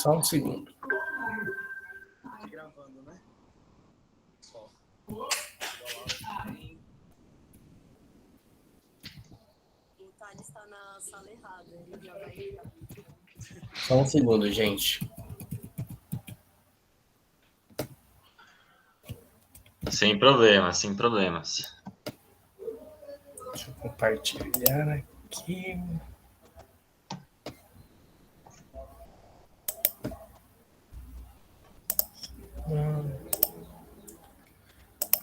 Só um segundo. Gravando, né? Só. O Thales está na sala errada, ele já vai. Só um segundo, gente. Sem problemas, sem problemas. Deixa eu compartilhar aqui.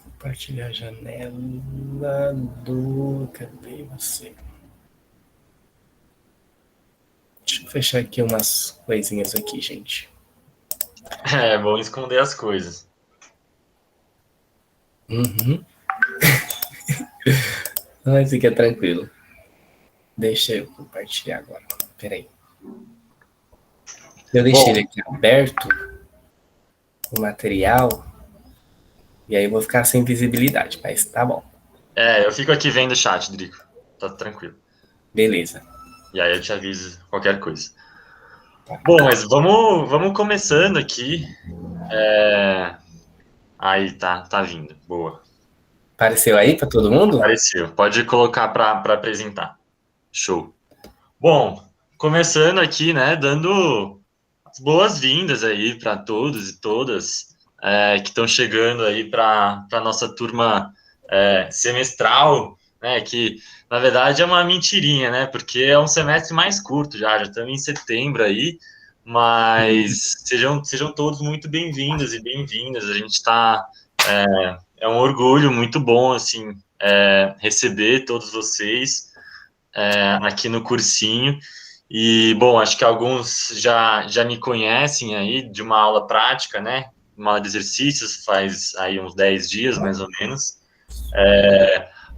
Compartilhar a janela do... Cadê você? Deixa eu fechar aqui umas coisinhas aqui, gente. É bom esconder as coisas. Uhum. Mas fica tranquilo. Deixa eu compartilhar agora. Peraí. Eu deixei ele aqui aberto, o material, e aí eu vou ficar sem visibilidade, mas tá bom. Eu fico aqui vendo o chat, Drico. Tá tranquilo. Beleza. E aí eu te aviso qualquer coisa. Bom, mas vamos começando aqui. Aí, tá vindo. Boa. Apareceu aí para todo mundo? Apareceu. Pode colocar para apresentar. Show. Bom, começando aqui, né, dando as boas-vindas aí para todos e todas que estão chegando aí para a nossa turma semestral, né, que na verdade é uma mentirinha, né, porque é um semestre mais curto já estamos em setembro aí, mas sejam todos muito bem-vindos e bem-vindas. A gente está é um orgulho muito bom assim receber todos vocês aqui no cursinho. E, bom, acho que alguns já me conhecem aí de uma aula prática, né? Uma aula de exercícios, faz aí uns 10 dias, mais ou menos.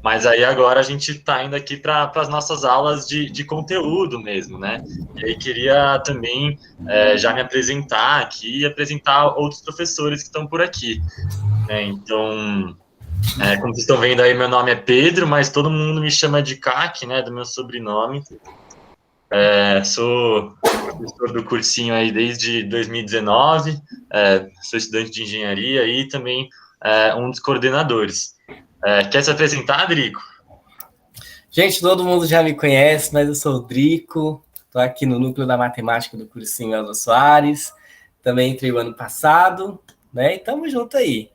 Mas aí agora a gente está indo aqui para as nossas aulas de conteúdo mesmo, né? E aí queria também já me apresentar aqui e apresentar outros professores que estão por aqui, né? Então, como vocês estão vendo aí, meu nome é Pedro, mas todo mundo me chama de CAC, né? Do meu sobrenome. Sou professor do cursinho aí desde 2019, sou estudante de engenharia e também um dos coordenadores. Quer se apresentar, Drico? Gente, todo mundo já me conhece, mas eu sou o Drico, estou aqui no núcleo da matemática do cursinho Elza Soares, também entrei o ano passado, né? E estamos juntos aí,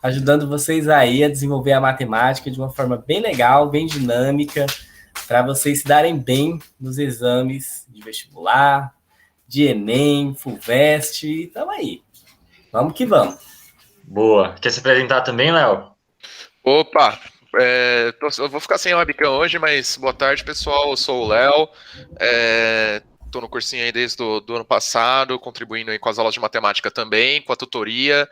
ajudando vocês aí a desenvolver a matemática de uma forma bem legal, bem dinâmica, para vocês se darem bem nos exames de vestibular, de Enem, FUVEST, e estamos aí. Vamos que vamos. Boa. Quer se apresentar também, Léo? Opa! Eu vou ficar sem webcam hoje, mas boa tarde, pessoal. Eu sou o Léo. Estou no cursinho aí desde do ano passado, contribuindo aí com as aulas de matemática também, com a tutoria.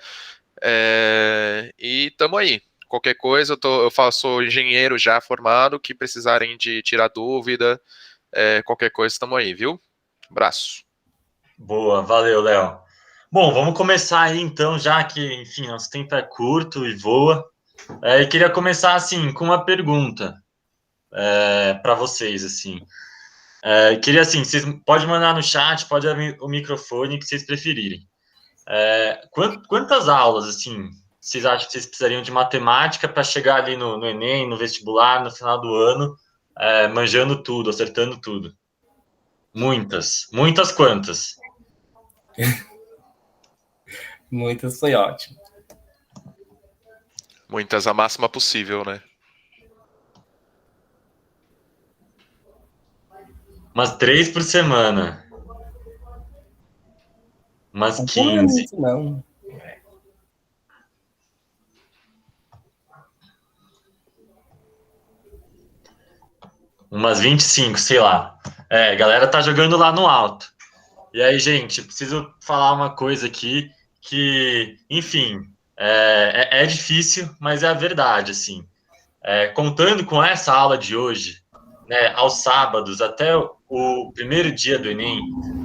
E estamos aí. Qualquer coisa, eu sou engenheiro já formado, que precisarem de tirar dúvida, qualquer coisa, estamos aí, viu? Abraço. Boa, valeu, Léo. Bom, vamos começar aí então, já que, enfim, nosso tempo é curto e voa. Eu queria começar, assim, com uma pergunta para vocês, assim. Queria, assim, vocês podem mandar no chat, pode abrir o microfone que vocês preferirem. Quantas aulas, assim, vocês acham que vocês precisariam de matemática para chegar ali no Enem, no vestibular, no final do ano, manjando tudo, acertando tudo? Muitas. Muitas quantas? Muitas foi ótimo. Muitas, a máxima possível, né? Umas 3 por semana. Umas 15. Não. Umas 25, sei lá. A galera tá jogando lá no alto. E aí, gente, preciso falar uma coisa aqui que, enfim, é difícil, mas é a verdade, assim. Contando com essa aula de hoje, né, aos sábados, até o primeiro dia do Enem,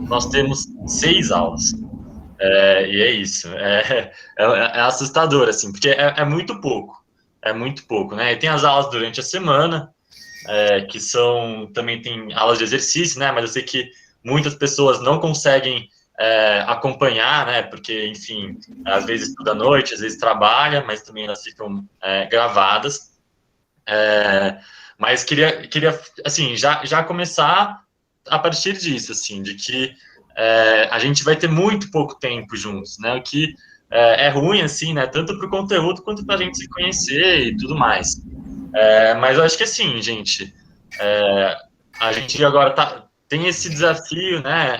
nós temos 6 aulas. E é isso. É assustador, assim, porque é muito pouco. É muito pouco, né? E tem as aulas durante a semana, também tem aulas de exercício, né? Mas eu sei que muitas pessoas não conseguem acompanhar, né? Porque, enfim, às vezes estuda à noite, às vezes trabalha, mas também elas ficam gravadas. Mas queria assim, já começar a partir disso, assim, de que a gente vai ter muito pouco tempo juntos, né? O que é ruim, assim, né? Tanto para o conteúdo quanto para a gente se conhecer e tudo mais. Mas eu acho que, assim, gente, a gente agora tem esse desafio, né?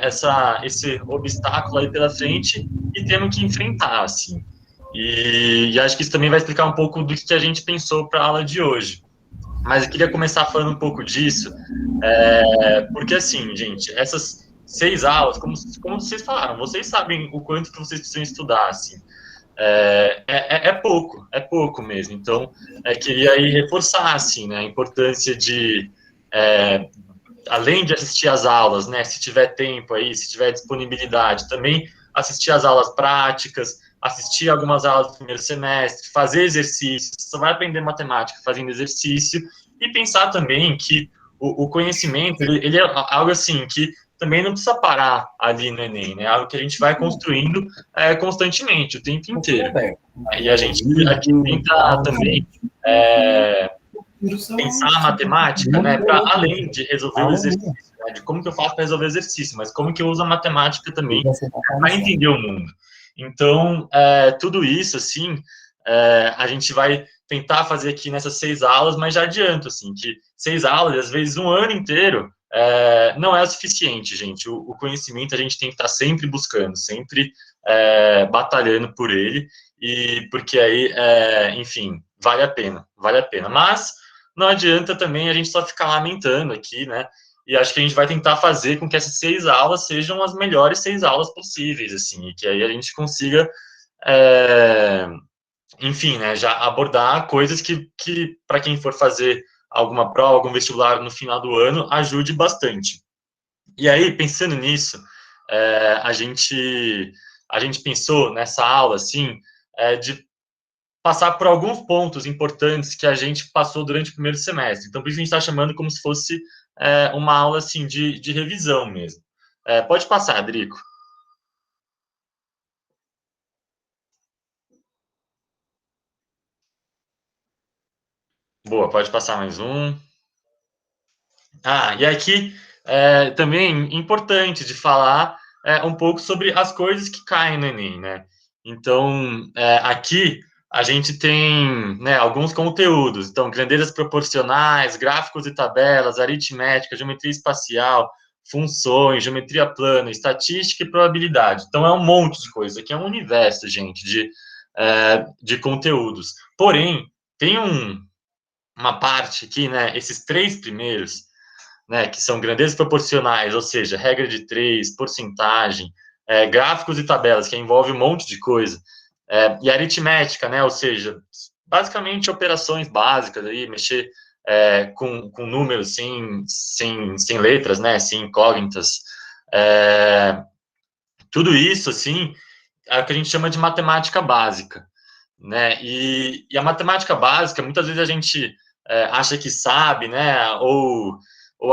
Esse obstáculo aí pela frente e temos que enfrentar, assim. E acho que isso também vai explicar um pouco do que a gente pensou para a aula de hoje. Mas eu queria começar falando um pouco disso, porque assim, gente, essas 6 aulas, como vocês falaram, vocês sabem o quanto que vocês precisam estudar, assim, é pouco mesmo. Então, queria aí reforçar, assim, né, a importância de, além de assistir às aulas, né, se tiver tempo aí, se tiver disponibilidade, também assistir às aulas práticas, assistir algumas aulas do primeiro semestre, fazer exercícios, você só vai aprender matemática fazendo exercício, e pensar também que o conhecimento, ele é algo assim, que também não precisa parar ali no Enem, né? Algo que a gente vai construindo constantemente, o tempo inteiro. E a gente aqui tenta também pensar a matemática, né, para além de resolver o exercício, né, de como que eu faço para resolver o exercício, mas como que eu uso a matemática também para entender o mundo. Então, tudo isso, assim, a gente vai tentar fazer aqui nessas 6 aulas, mas já adianto, assim, que 6 aulas, às vezes um ano inteiro, não é o suficiente, gente. O conhecimento a gente tem que estar sempre buscando, sempre batalhando por ele, e porque aí, enfim, vale a pena. Mas não adianta também a gente só ficar lamentando aqui, né? E acho que a gente vai tentar fazer com que essas 6 aulas sejam as melhores 6 aulas possíveis, assim, e que aí a gente consiga, enfim, né, já abordar coisas que para quem for fazer alguma prova, algum vestibular no final do ano, ajude bastante. E aí, pensando nisso, a gente pensou nessa aula, assim, de passar por alguns pontos importantes que a gente passou durante o primeiro semestre. Então, por isso a gente está chamando como se fosse uma aula, assim, de revisão mesmo. Pode passar, Drico. Boa, pode passar mais um. E aqui também importante de falar um pouco sobre as coisas que caem no Enem, né? Então, aqui a gente tem, né, alguns conteúdos. Então, grandezas proporcionais, gráficos e tabelas, aritmética, geometria espacial, funções, geometria plana, estatística e probabilidade. Então, é um monte de coisa. Aqui é um universo, gente, de conteúdos. Porém, tem uma parte aqui, né, esses 3 primeiros, né, que são grandezas proporcionais, ou seja, regra de 3, porcentagem, gráficos e tabelas, que envolve um monte de coisa, e aritmética, né, ou seja, basicamente operações básicas, aí, mexer com números sem letras, né, sem incógnitas, tudo isso, assim, é o que a gente chama de matemática básica, né, e a matemática básica, muitas vezes a gente acha que sabe, né, ou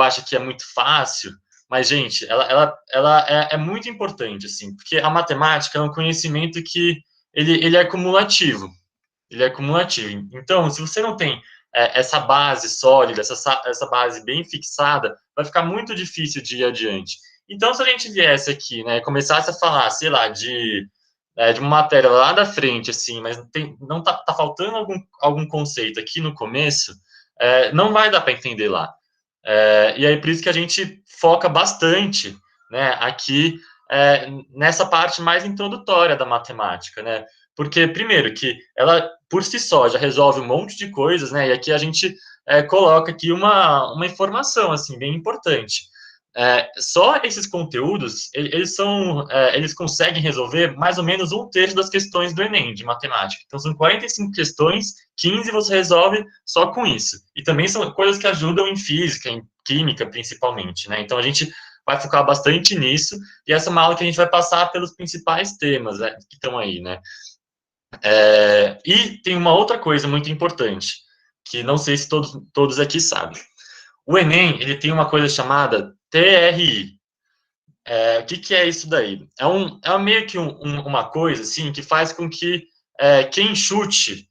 acha que é muito fácil, mas, gente, ela é muito importante, assim, porque a matemática é um conhecimento que ele é cumulativo, Então, se você não tem essa base sólida, essa base bem fixada, vai ficar muito difícil de ir adiante. Então, se a gente viesse aqui, né, começasse a falar, sei lá, de uma matéria lá da frente, assim, mas não tá faltando algum conceito aqui no começo, não vai dar para entender lá. E aí, por isso que a gente foca bastante, né, aqui nessa parte mais introdutória da matemática, né? Porque, primeiro, que ela, por si só, já resolve um monte de coisas, né? E aqui a gente coloca aqui uma informação, assim, bem importante. Só esses conteúdos, eles conseguem resolver mais ou menos 1/3 das questões do Enem, de matemática. Então, são 45 questões, 15 você resolve só com isso. E também são coisas que ajudam em física, em química, principalmente, né? Então, a gente vai focar bastante nisso, e essa é uma aula que a gente vai passar pelos principais temas, né, que estão aí, né? E tem uma outra coisa muito importante, que não sei se todos aqui sabem. O Enem, ele tem uma coisa chamada TRI. O que é isso daí? É meio que uma coisa assim que faz com que quem chute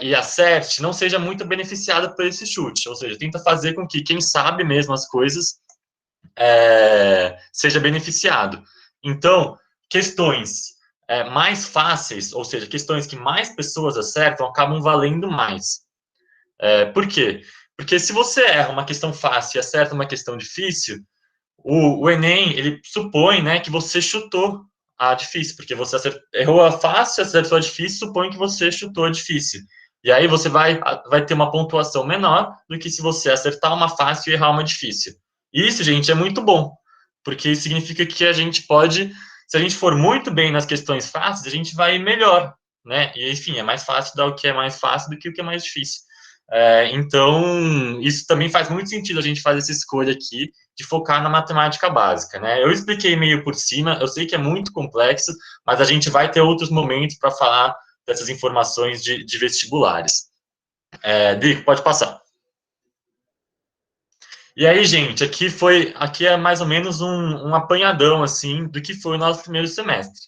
e acerte não seja muito beneficiado por esse chute, ou seja, tenta fazer com que quem sabe mesmo as coisas seja beneficiado. Então, questões mais fáceis, ou seja, questões que mais pessoas acertam, acabam valendo mais. Por quê? Porque se você erra uma questão fácil e acerta uma questão difícil, o Enem, ele supõe, né, que você chutou a difícil, porque você errou a fácil, acertou a difícil, supõe que você chutou a difícil. E aí você vai ter uma pontuação menor do que se você acertar uma fácil e errar uma difícil. Isso, gente, é muito bom, porque isso significa que a gente pode, se a gente for muito bem nas questões fáceis, a gente vai melhor, né? E, enfim, é mais fácil dar o que é mais fácil do que o que é mais difícil. Então, isso também faz muito sentido a gente fazer essa escolha aqui de focar na matemática básica, né? Eu expliquei meio por cima, eu sei que é muito complexo, mas a gente vai ter outros momentos para falar dessas informações de vestibulares. Drico, pode passar. E aí, gente, aqui é mais ou menos um apanhadão, assim, do que foi o nosso primeiro semestre.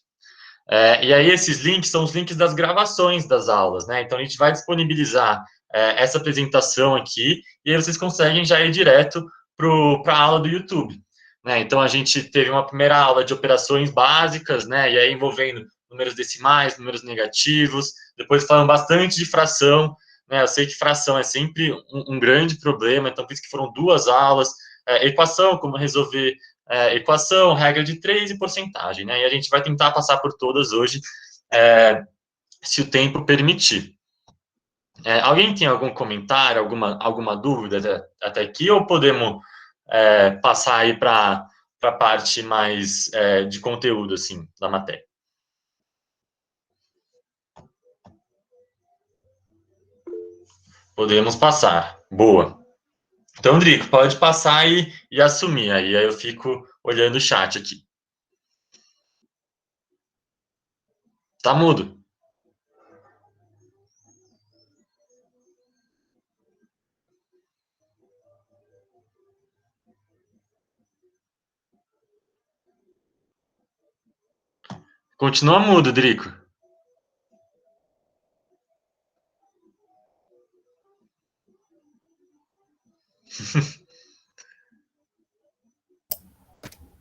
E aí, esses links são os links das gravações das aulas, né? Então, a gente vai disponibilizar essa apresentação aqui, e aí vocês conseguem já ir direto para a aula do YouTube. Né? Então, a gente teve uma primeira aula de operações básicas, né? E aí envolvendo números decimais, números negativos, depois falando bastante de fração, né? Eu sei que fração é sempre um grande problema, então por isso que foram 2 aulas, equação, como resolver equação, regra de 3 e porcentagem, né? E a gente vai tentar passar por todas hoje, se o tempo permitir. Alguém tem algum comentário, alguma dúvida até aqui, ou podemos passar aí para a parte mais de conteúdo, assim, da matéria? Podemos passar. Boa. Então, Drico, pode passar e assumir. Aí eu fico olhando o chat aqui. Tá mudo. Continua mudo, Drico.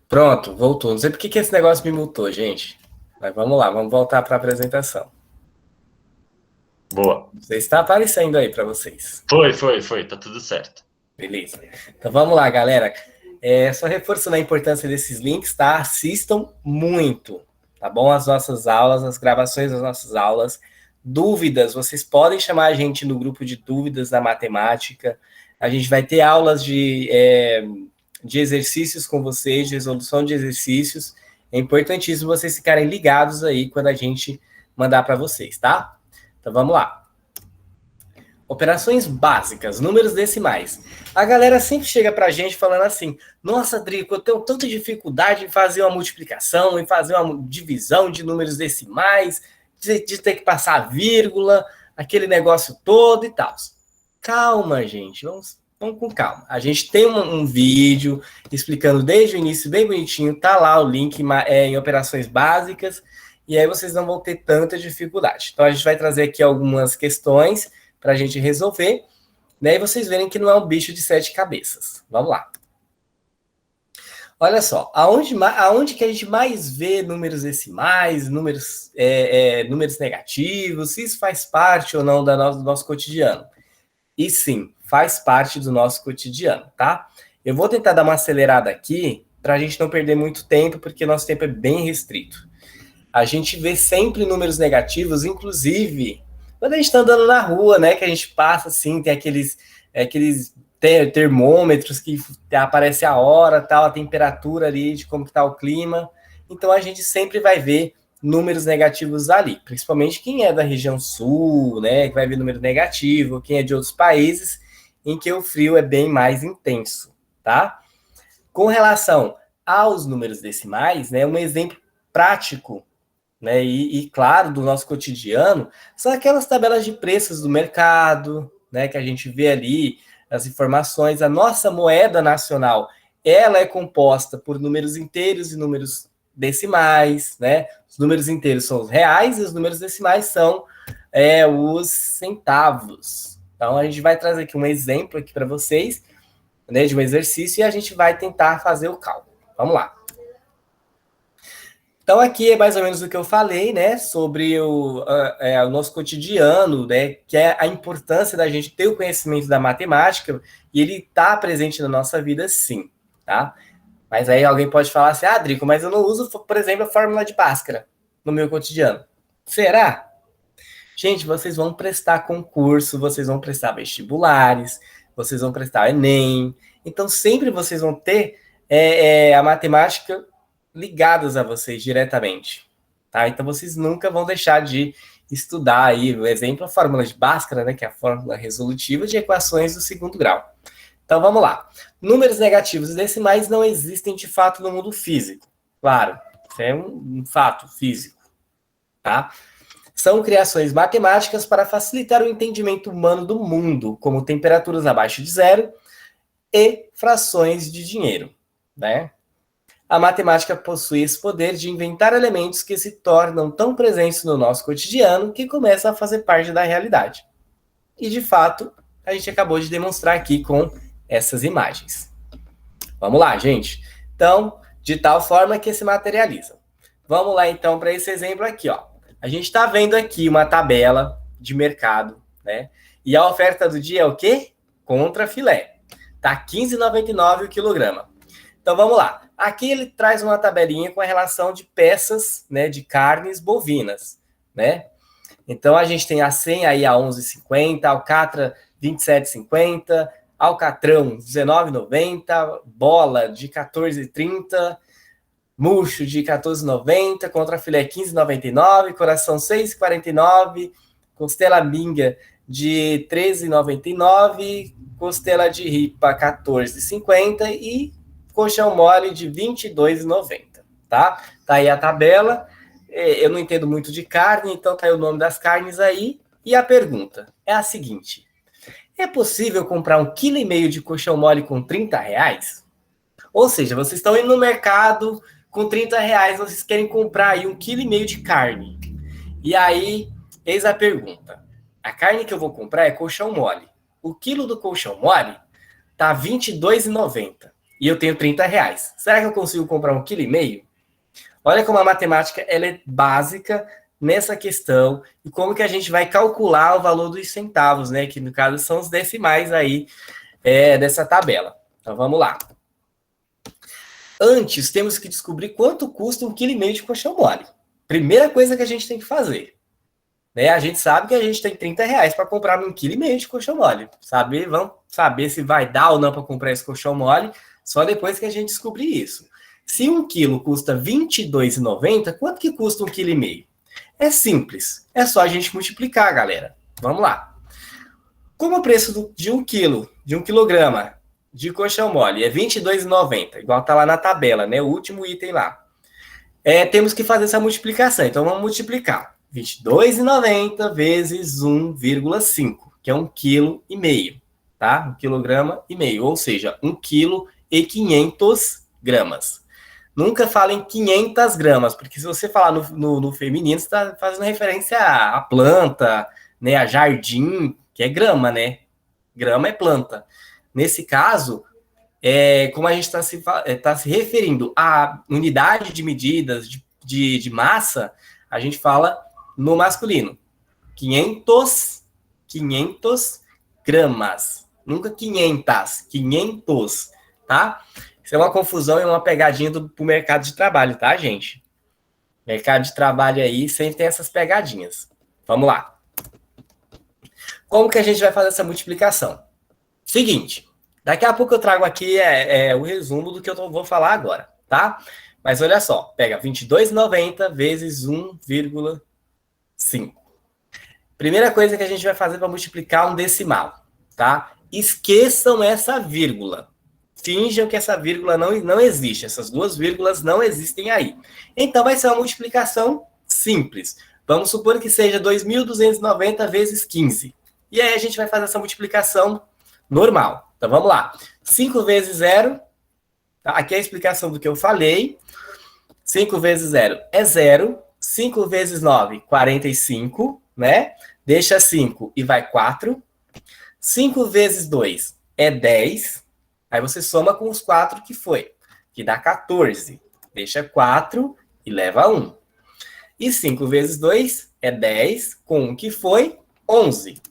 Pronto, voltou. Não sei por que esse negócio me multou, gente. Mas vamos lá, vamos voltar para a apresentação. Boa. Não sei se está aparecendo aí para vocês. Foi. Tá tudo certo. Beleza. Então vamos lá, galera. Só reforçando a importância desses links, tá? Assistam muito, tá bom? As nossas aulas, as gravações das nossas aulas. Dúvidas, vocês podem chamar a gente no grupo de dúvidas da matemática. A gente vai ter aulas de exercícios com vocês, de resolução de exercícios. É importantíssimo vocês ficarem ligados aí quando a gente mandar para vocês, tá? Então vamos lá. Operações básicas, números decimais. A galera sempre chega pra gente falando assim: nossa, Drico, eu tenho tanta dificuldade em fazer uma multiplicação, em fazer uma divisão de números decimais, de ter que passar vírgula, aquele negócio todo e tal. Calma, gente, vamos com calma. A gente tem um vídeo explicando desde o início, bem bonitinho, tá lá o link em operações básicas, e aí vocês não vão ter tanta dificuldade. Então a gente vai trazer aqui algumas questões para a gente resolver, né? E vocês verem que não é um bicho de 7 cabeças. Vamos lá. Olha só, aonde que a gente mais vê números decimais, números negativos, se isso faz parte ou não do nosso cotidiano. E sim, faz parte do nosso cotidiano, tá? Eu vou tentar dar uma acelerada aqui para a gente não perder muito tempo, porque nosso tempo é bem restrito. A gente vê sempre números negativos, inclusive quando a gente está andando na rua, né, que a gente passa assim, tem aqueles termômetros que aparece a hora, tal, a temperatura ali, de como que tá o clima. Então a gente sempre vai ver números negativos ali, principalmente quem é da região sul, né, que vai ver número negativo, quem é de outros países em que o frio é bem mais intenso, tá? Com relação aos números decimais, né, um exemplo prático, né, e claro, do nosso cotidiano, são aquelas tabelas de preços do mercado, né, que a gente vê ali, as informações. A nossa moeda nacional ela é composta por números inteiros e números decimais, né? Os números inteiros são os reais e os números decimais são os centavos. Então, a gente vai trazer aqui um exemplo aqui para vocês, né, de um exercício, e a gente vai tentar fazer o cálculo. Vamos lá. Então, aqui é mais ou menos o que eu falei, né, sobre o nosso cotidiano, né, que é a importância da gente ter o conhecimento da matemática, e ele está presente na nossa vida, sim, tá? Mas aí alguém pode falar assim, Drico, mas eu não uso, por exemplo, a fórmula de Bhaskara no meu cotidiano. Será? Gente, vocês vão prestar concurso, vocês vão prestar vestibulares, vocês vão prestar Enem. Então, sempre vocês vão ter a matemática ligadas a vocês diretamente. Tá? Então, vocês nunca vão deixar de estudar aí, o exemplo, a fórmula de Bhaskara, né, que é a fórmula resolutiva de equações do segundo grau. Então, vamos lá. Números negativos e decimais não existem de fato no mundo físico. Claro, isso é um fato físico. Tá? São criações matemáticas para facilitar o entendimento humano do mundo, como temperaturas abaixo de zero e frações de dinheiro, né? A matemática possui esse poder de inventar elementos que se tornam tão presentes no nosso cotidiano que começam a fazer parte da realidade. E, de fato, a gente acabou de demonstrar aqui com essas imagens. Vamos lá, gente. Então, de tal forma que se materializam. Vamos lá, então, para esse exemplo aqui, ó. A gente está vendo aqui uma tabela de mercado, né? E a oferta do dia é o quê? Contra filé. Tá R$ 15,99 o quilograma. Então, vamos lá. Aqui ele traz uma tabelinha com a relação de peças, né, de carnes bovinas, né? Então, a gente tem a 100 aí a 11,50, alcatra 27,50, alcatrão 19,90, bola de 14,30, murcho de 14,90, contrafilé 15,99, coração 6,49, costela minga de 13,99, costela de ripa 14,50 e colchão mole de 22,90, tá? Tá aí a tabela. Eu não entendo muito de carne, então tá aí o nome das carnes aí. E a pergunta é a seguinte: é possível comprar 1,5 kg de colchão mole com R$30? Ou seja, vocês estão indo no mercado com R$30, vocês querem comprar aí 1,5 kg de carne. E aí, eis a pergunta. A carne que eu vou comprar é colchão mole. O quilo do colchão mole tá R$ 22,90. E eu tenho R$30. Será que eu consigo comprar 1,5 kg? Olha como a matemática ela é básica nessa questão e como que a gente vai calcular o valor dos centavos, né? Que no caso são os decimais aí dessa tabela. Então vamos lá. Antes, temos que descobrir quanto custa 1,5 kg de colchão mole. Primeira coisa que a gente tem que fazer. Né? A gente sabe que a gente tem R$30 para comprar 1,5 kg de colchão mole. Vamos saber se vai dar ou não para comprar esse colchão mole só depois que a gente descobrir isso. Se 1 quilo custa R$ 22,90, quanto que custa 1,5 kg? É simples. É só a gente multiplicar, galera. Vamos lá. Como o preço de 1 quilo, de 1 quilograma de colchão mole é R$ 22,90, igual tá lá na tabela, né? O último item lá. Temos que fazer essa multiplicação. Então, vamos multiplicar. R$ 22,90 vezes 1,5, que é 1,5 kg, tá? 1,5 kg, ou seja, 1,5 kg. Nunca fala em 500 gramas, porque se você falar no feminino, você está fazendo referência à planta, né? A jardim, que é grama, né? Grama é planta. Nesse caso, como a gente está se referindo à unidade de medidas de massa, a gente fala no masculino. 500 gramas. Nunca 500, tá? Isso é uma confusão e uma pegadinha pro mercado de trabalho, tá, gente? Mercado de trabalho aí sempre tem essas pegadinhas. Vamos lá. Como que a gente vai fazer essa multiplicação? Seguinte, daqui a pouco eu trago aqui o resumo do que eu vou falar agora, tá? Mas olha só, pega 22,90 vezes 1,5. Primeira coisa que a gente vai fazer para multiplicar um decimal, tá? Esqueçam essa vírgula. Finjam que essa vírgula não existe. Essas duas vírgulas não existem aí. Então, vai ser uma multiplicação simples. Vamos supor que seja 2.290 vezes 15. E aí, a gente vai fazer essa multiplicação normal. Então, vamos lá. 5 vezes 0 Tá? Aqui é a explicação do que eu falei. 5 vezes 0 é 0. 5 vezes 9, 45, né? Deixa 5 e vai 4. 5 vezes 2 é 10. Aí você soma com os 4 que foi, que dá 14. Deixa 4 e leva 1. E 5 vezes 2 é 10, com 1 que foi, 11.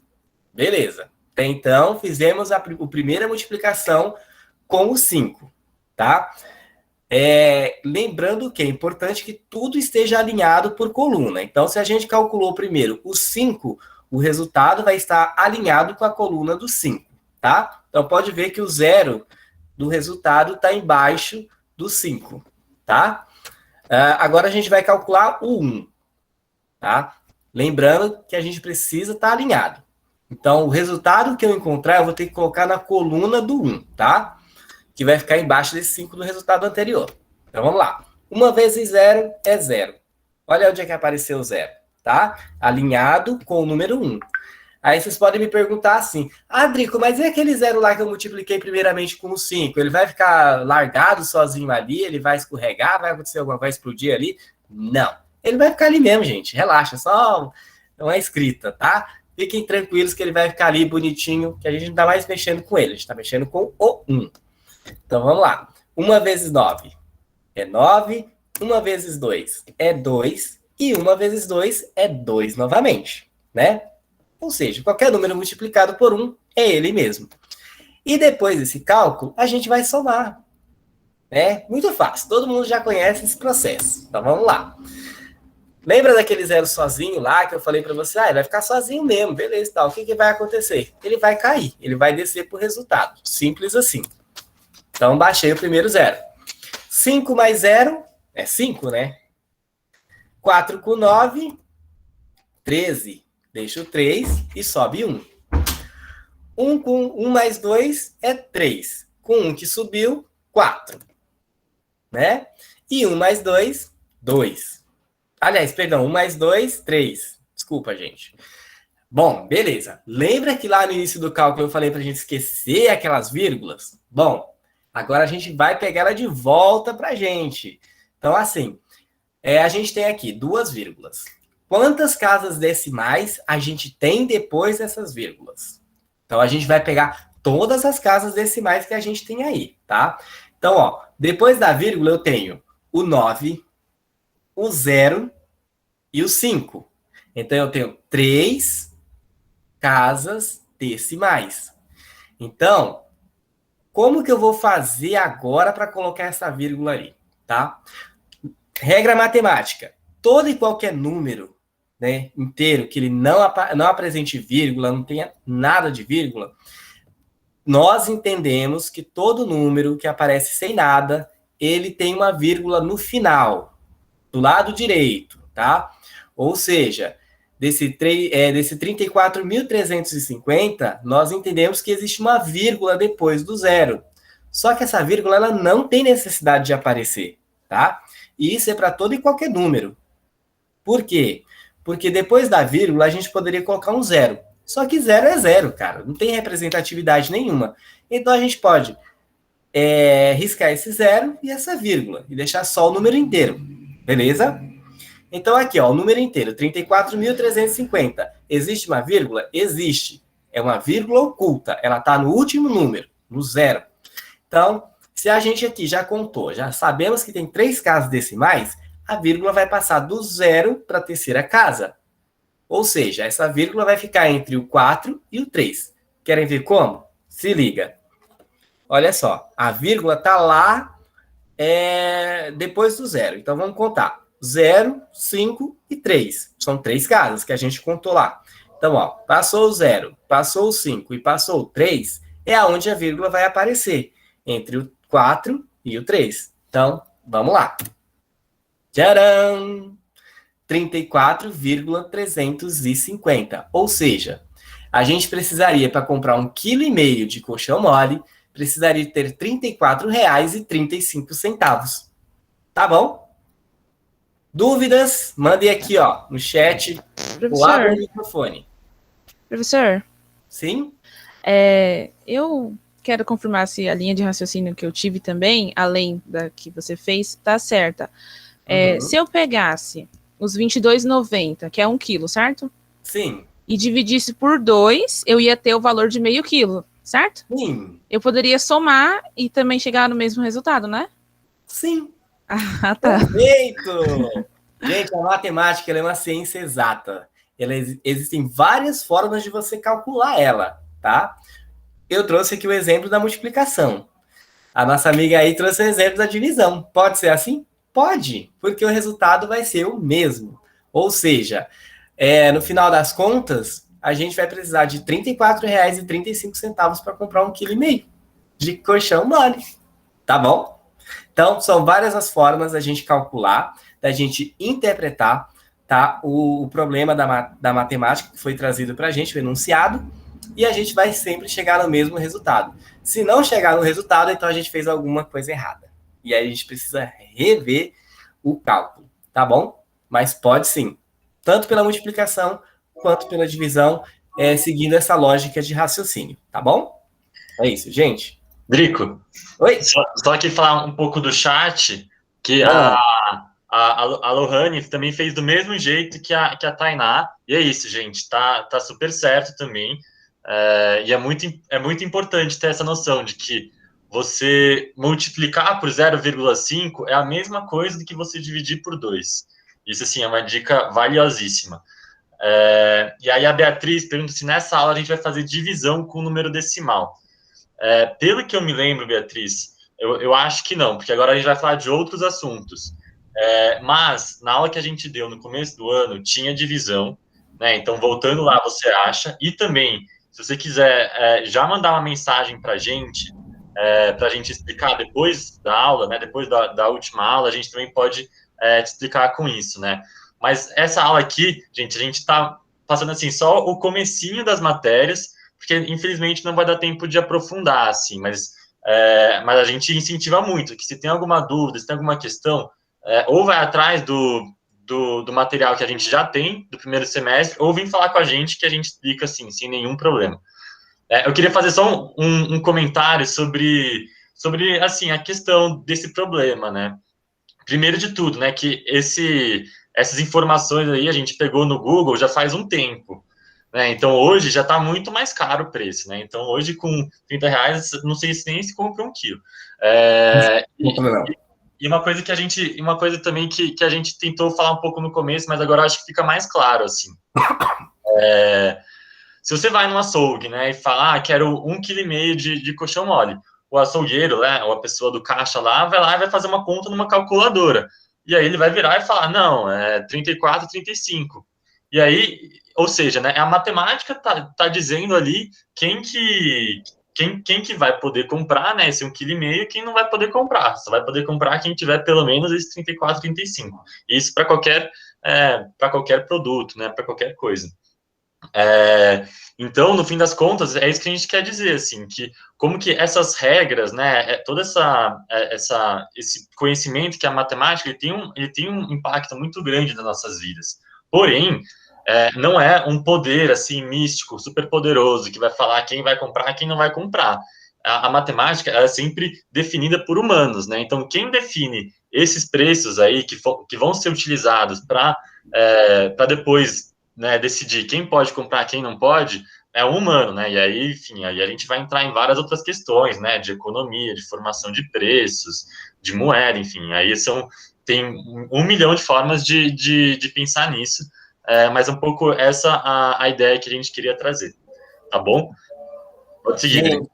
Beleza. Até então, fizemos a primeira multiplicação com o 5, tá? Lembrando que é importante que tudo esteja alinhado por coluna. Então, se a gente calculou primeiro o 5, o resultado vai estar alinhado com a coluna do 5, tá? Então, pode ver que o 0 do resultado está embaixo do 5, tá? Agora, a gente vai calcular o 1, tá? Lembrando que a gente precisa estar alinhado. Então, o resultado que eu encontrar, eu vou ter que colocar na coluna do 1, tá? Que vai ficar embaixo desse 5 do resultado anterior. Então, vamos lá. 1 vezes 0 é 0. Olha onde é que apareceu o 0, tá? Alinhado com o número 1. Aí vocês podem me perguntar assim, Drico, mas e aquele 0 lá que eu multipliquei primeiramente com o 5? Ele vai ficar largado sozinho ali? Ele vai escorregar? Vai acontecer alguma coisa, vai explodir ali? Não. Ele vai ficar ali mesmo, gente. Relaxa, só não é escrita, tá? Fiquem tranquilos que ele vai ficar ali bonitinho, que a gente não está mais mexendo com ele. A gente está mexendo com o 1. Então, vamos lá. 1 vezes 9 é 9. 1 vezes 2 é 2. E 1 vezes 2 é 2 novamente, né? Ou seja, qualquer número multiplicado por 1 é ele mesmo. E depois desse cálculo, a gente vai somar. Né? Muito fácil. Todo mundo já conhece esse processo. Então, vamos lá. Lembra daquele 0 sozinho lá que eu falei para você? Ele vai ficar sozinho mesmo, beleza, tal. O que vai acontecer? Ele vai cair. Ele vai descer para o resultado. Simples assim. Então, baixei o primeiro 0. 5 mais 0 é 5, né? 4 com 9, 13. Deixa o 3 e sobe 1. 1 mais 2 é 3. Com 1 que subiu, 4. Né? E 1 mais 2, 2. Aliás, perdão, 1 mais 2, 3. Desculpa, gente. Bom, beleza. Lembra que lá no início do cálculo eu falei para a gente esquecer aquelas vírgulas? Bom, agora a gente vai pegar ela de volta para a gente. Então, assim, a gente tem aqui 2 vírgulas. Quantas casas decimais a gente tem depois dessas vírgulas? Então, a gente vai pegar todas as casas decimais que a gente tem aí, tá? Então, ó, depois da vírgula eu tenho o 9, o 0 e o 5. Então, eu tenho 3 casas decimais. Então, como que eu vou fazer agora para colocar essa vírgula ali, tá? Regra matemática. Todo e qualquer número, né, inteiro, que ele não apresente vírgula, não tenha nada de vírgula, nós entendemos que todo número que aparece sem nada, ele tem uma vírgula no final, do lado direito, tá? Ou seja, desse 34.350, nós entendemos que existe uma vírgula depois do 0. Só que essa vírgula ela não tem necessidade de aparecer, tá? E isso é para todo e qualquer número. Por quê? Porque depois da vírgula a gente poderia colocar um 0. Só que 0 é 0, cara. Não tem representatividade nenhuma. Então a gente pode riscar esse 0 e essa vírgula. E deixar só o número inteiro. Beleza? Então aqui, ó, o número inteiro, 34.350. Existe uma vírgula? Existe. É uma vírgula oculta. Ela está no último número, no 0. Então, se a gente aqui já contou, já sabemos que tem 3 casas decimais, a vírgula vai passar do 0 para a terceira casa. Ou seja, essa vírgula vai ficar entre o 4 e o 3. Querem ver como? Se liga. Olha só, a vírgula está lá depois do 0. Então, vamos contar. 0, 5 e 3. São 3 casas que a gente contou lá. Então, ó, passou o 0, passou o 5 e passou o 3, é aonde a vírgula vai aparecer. Entre o 4 e o 3. Então, vamos lá. Tcharam! 34,350. Ou seja, a gente precisaria, para comprar 1,5 kg de colchão mole, precisaria ter R$ 34,35. Tá bom? Dúvidas? Mandem aqui, ó, no chat. Ou abra o microfone. Professor? Sim? Eu quero confirmar se a linha de raciocínio que eu tive também, além da que você fez, tá certa. Se eu pegasse os 22,90, que é 1 quilo, certo? Sim. E dividisse por 2, eu ia ter o valor de meio quilo, certo? Sim. Eu poderia somar e também chegar no mesmo resultado, né? Sim. Ah, tá. Perfeito! Gente, a matemática ela é uma ciência exata. Existem várias formas de você calcular ela, tá? Eu trouxe aqui o exemplo da multiplicação. A nossa amiga aí trouxe o exemplo da divisão. Pode ser assim? Pode, porque o resultado vai ser o mesmo. Ou seja, no final das contas, a gente vai precisar de R$ 34,35 para comprar 1,5 kg de colchão mole. Tá bom? Então, são várias as formas da gente calcular, da gente interpretar, tá, o problema da matemática que foi trazido para a gente, o enunciado, e a gente vai sempre chegar no mesmo resultado. Se não chegar no resultado, então a gente fez alguma coisa errada. E aí a gente precisa rever o cálculo, tá bom? Mas pode sim, tanto pela multiplicação quanto pela divisão, seguindo essa lógica de raciocínio, tá bom? É isso, gente. Drico, Oi? só aqui falar um pouco do chat, que a Lohane também fez do mesmo jeito que a Tainá, e é isso, gente, tá super certo também, e é muito importante ter essa noção de que você multiplicar por 0,5 é a mesma coisa do que você dividir por 2. Isso, assim, é uma dica valiosíssima. E aí a Beatriz pergunta se nessa aula a gente vai fazer divisão com número decimal. Pelo que eu me lembro, Beatriz, eu acho que não, porque agora a gente vai falar de outros assuntos. Mas, na aula que a gente deu no começo do ano, tinha divisão, né? Então, voltando lá, você acha. E também, se você quiser já mandar uma mensagem para a gente explicar depois da aula, né? Depois da última aula, a gente também pode te explicar com isso, né? Mas essa aula aqui, gente, a gente está passando, assim, só o comecinho das matérias, porque, infelizmente, não vai dar tempo de aprofundar, assim, mas a gente incentiva muito, que se tem alguma dúvida, se tem alguma questão, ou vai atrás do material que a gente já tem, do primeiro semestre, ou vem falar com a gente, que a gente explica, assim, sem nenhum problema. Eu queria fazer só um comentário sobre, assim, a questão desse problema, né? Primeiro de tudo, né, que essas informações aí a gente pegou no Google já faz um tempo, né? Então, hoje já está muito mais caro o preço, né? Então, hoje com R$ 30, não sei se nem se compra 1 quilo. E uma coisa uma coisa também que a gente tentou falar um pouco no começo, mas agora acho que fica mais claro, assim. Se você vai num açougue, né, e fala, quero 1,5 kg de colchão mole, o açougueiro, né, ou a pessoa do caixa lá e vai fazer uma conta numa calculadora. E aí ele vai virar e falar, não, 34, 35. E aí, ou seja, né, a matemática tá dizendo ali quem que vai poder comprar, né, esse 1,5 kg e quem não vai poder comprar. Só vai poder comprar quem tiver pelo menos esse 34, 35. Isso para qualquer produto, né, para qualquer coisa. Então, no fim das contas, é isso que a gente quer dizer, assim, que como que essas regras, né, todo esse conhecimento que a matemática ele tem um impacto muito grande nas nossas vidas. Porém, não é um poder, assim, místico, super poderoso, que vai falar quem vai comprar, quem não vai comprar. A matemática é sempre definida por humanos, né? Então, quem define esses preços aí que vão ser utilizados para depois, né, decidir quem pode comprar, quem não pode, é o humano, né? E aí, enfim, aí a gente vai entrar em várias outras questões, né? De economia, de formação de preços, de moeda, enfim. Aí tem 1 milhão de formas de pensar nisso, mas um pouco essa a ideia que a gente queria trazer, tá bom? Pode seguir, gente,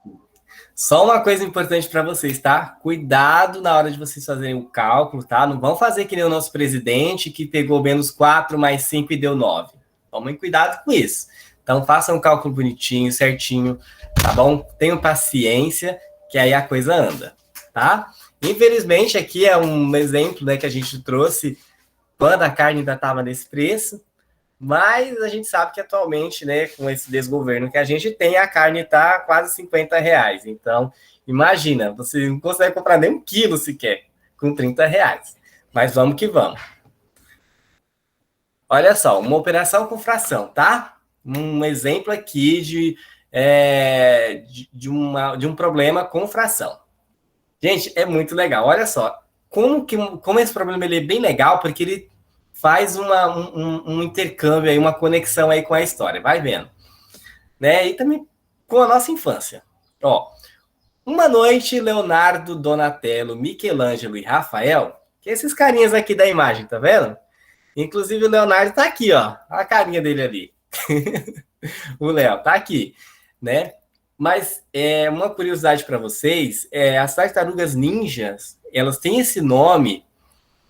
só uma coisa importante para vocês, tá? Cuidado na hora de vocês fazerem o cálculo, tá? Não vão fazer que nem o nosso presidente, que pegou menos 4 mais 5 e deu 9. Tomem cuidado com isso. Então, façam um cálculo bonitinho, certinho, tá bom? Tenham paciência, que aí a coisa anda, tá? Infelizmente, aqui é um exemplo, né, que a gente trouxe quando a carne ainda estava nesse preço, mas a gente sabe que atualmente, né, com esse desgoverno que a gente tem, a carne está quase R$ 50. Então, imagina, você não consegue comprar nem 1 quilo sequer com R$ 30. Mas vamos que vamos. Olha só, uma operação com fração, tá? Um exemplo aqui de um problema com fração. Gente, é muito legal. Olha só, como esse problema ele é bem legal, porque ele faz um intercâmbio, aí, uma conexão aí com a história. Vai vendo. Né? E também com a nossa infância. Ó, uma noite, Leonardo, Donatello, Michelangelo e Rafael, que é esses carinhas aqui da imagem, tá vendo? Inclusive o Leonardo tá aqui, ó. A carinha dele ali. O Léo tá aqui, né? Mas uma curiosidade para vocês, as tartarugas ninjas, elas têm esse nome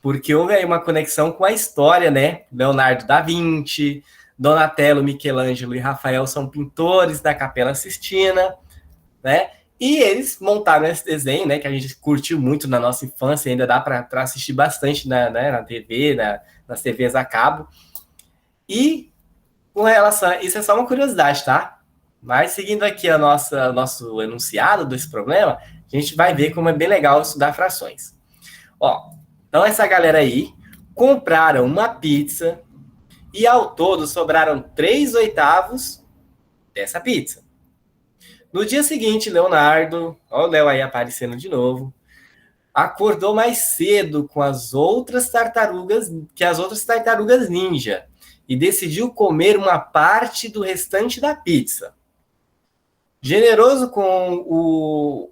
porque houve aí uma conexão com a história, né? Leonardo da Vinci, Donatello, Michelangelo e Rafael são pintores da Capela Sistina, né? E eles montaram esse desenho, né? Que a gente curtiu muito na nossa infância, ainda dá para assistir bastante na TV, nas TVs a cabo. E com relação a isso, é só uma curiosidade, tá? Mas seguindo aqui o nosso enunciado desse problema, a gente vai ver como é bem legal estudar frações. Ó, então essa galera aí compraram uma pizza e ao todo sobraram 3/8 dessa pizza. No dia seguinte, Leonardo, ó o Léo aí aparecendo de novo, acordou mais cedo com as outras tartarugas ninja e decidiu comer uma parte do restante da pizza. Generoso com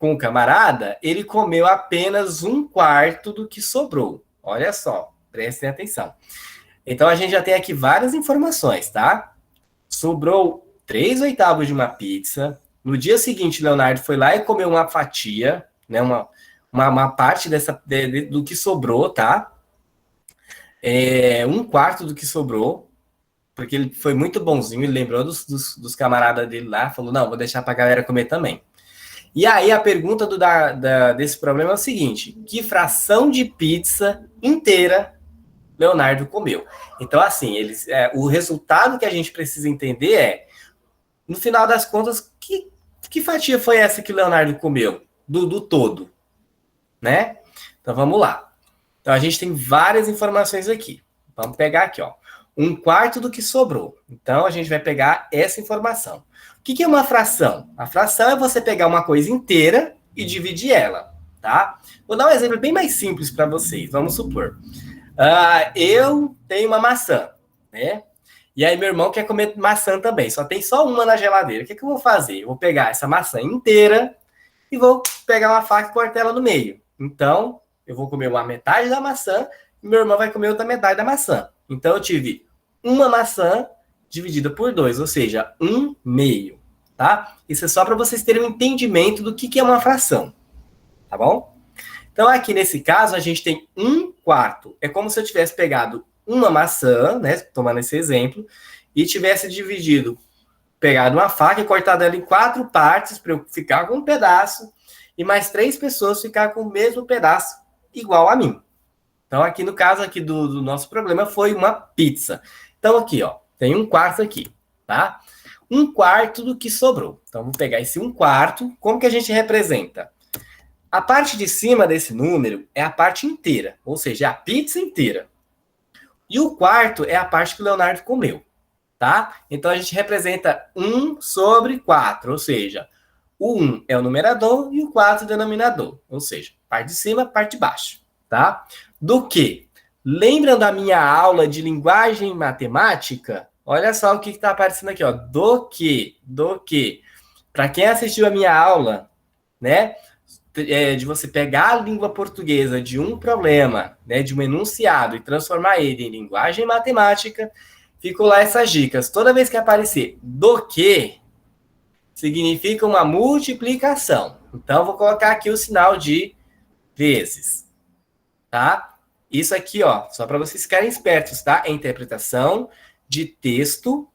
o camarada, ele comeu apenas 1/4 do que sobrou. Olha só, prestem atenção. Então, a gente já tem aqui várias informações, tá? Sobrou 3/8 de uma pizza. No dia seguinte, Leonardo foi lá e comeu uma fatia, né? Uma parte do que sobrou, tá? 1/4 do que sobrou, porque ele foi muito bonzinho, ele lembrou dos camaradas dele lá, falou, não, vou deixar pra galera comer também. E aí, a pergunta desse problema é o seguinte, que fração de pizza inteira Leonardo comeu? Então, assim, o resultado que a gente precisa entender no final das contas, que fatia foi essa que o Leonardo comeu? Do todo, né? Então, vamos lá. Então, a gente tem várias informações aqui. Vamos pegar aqui, ó. 1/4 do que sobrou. Então, a gente vai pegar essa informação. O que é uma fração? A fração é você pegar uma coisa inteira e dividir ela, tá? Vou dar um exemplo bem mais simples para vocês. Vamos supor. Eu tenho uma maçã, né? E aí meu irmão quer comer maçã também. Só tem só uma na geladeira. O que eu vou fazer? Eu vou pegar essa maçã inteira e vou pegar uma faca e cortar ela no meio. Então, eu vou comer uma metade da maçã e meu irmão vai comer outra metade da maçã. Então, eu tive uma maçã dividida por 2, ou seja, 1/2, tá? Isso é só para vocês terem um entendimento do que é uma fração, tá bom? Então, aqui nesse caso, a gente tem 1/4. É como se eu tivesse pegado uma maçã, né, tomando esse exemplo, e tivesse pegado uma faca e cortado ela em 4 partes para eu ficar com um pedaço e mais 3 pessoas ficar com o mesmo pedaço igual a mim. Então, aqui no caso aqui do nosso problema foi uma pizza. Então, aqui, ó, tem 1/4 aqui, tá? 1/4 do que sobrou. Então, vamos pegar esse 1/4. Como que a gente representa? A parte de cima desse número é a parte inteira, ou seja, a pizza inteira. E o quarto é a parte que o Leonardo comeu, tá? Então, a gente representa 1/4, ou seja, o 1 é o numerador e o 4 é o denominador, ou seja, parte de cima, parte de baixo, tá? Do que? Lembram da minha aula de linguagem matemática? Olha só o que está aparecendo aqui, ó. Do que. Para quem assistiu a minha aula, né? De você pegar a língua portuguesa de um problema, né? De um enunciado e transformar ele em linguagem matemática, ficou lá essas dicas. Toda vez que aparecer do que, significa uma multiplicação. Então, vou colocar aqui o sinal de vezes, tá? Isso aqui, ó, só para vocês ficarem espertos, tá? É interpretação de texto,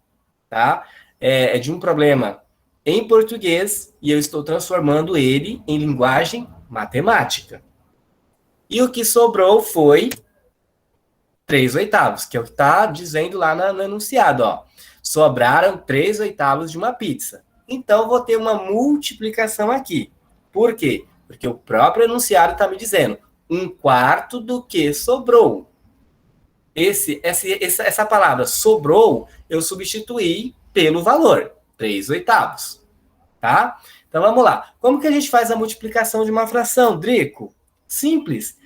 tá? É de um problema em português e eu estou transformando ele em linguagem matemática. E o que sobrou foi 3/8, que é o que está dizendo lá no enunciado, ó. Sobraram 3/8 de uma pizza. Então, vou ter uma multiplicação aqui. Por quê? Porque o próprio enunciado está me dizendo 1/4 do que sobrou. Essa palavra sobrou, eu substituí pelo valor. 3/8, tá? Então, vamos lá. Como que a gente faz a multiplicação de uma fração, Drico? Simples.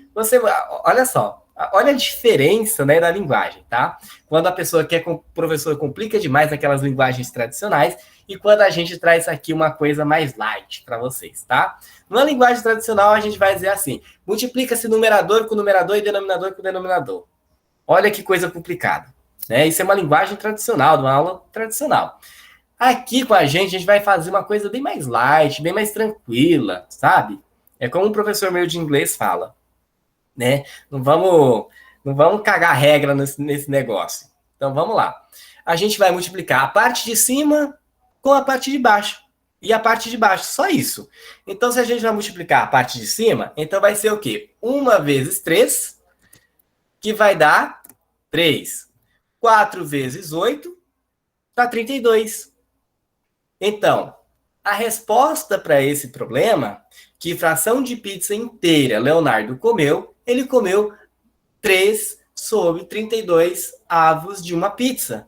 Olha só, olha a diferença, né, da linguagem, tá? Quando a pessoa quer, o professor complica demais aquelas linguagens tradicionais e quando a gente traz aqui uma coisa mais light para vocês, tá? Numa linguagem tradicional, a gente vai dizer assim, multiplica-se numerador com numerador e denominador com denominador. Olha que coisa complicada, né? Isso é uma linguagem tradicional, de uma aula tradicional. Aqui com a gente vai fazer uma coisa bem mais light, bem mais tranquila, sabe? É como um professor meu de inglês fala, né? Não vamos cagar regra nesse negócio. Então, vamos lá. A gente vai multiplicar a parte de cima com a parte de baixo. E a parte de baixo, só isso. Então, se a gente vai multiplicar a parte de cima, então vai ser o quê? 1 vezes 3, que vai dar 3. 4 vezes 8, dá 32. Então, a resposta para esse problema, que fração de pizza inteira Leonardo comeu, ele comeu 3/32 de uma pizza.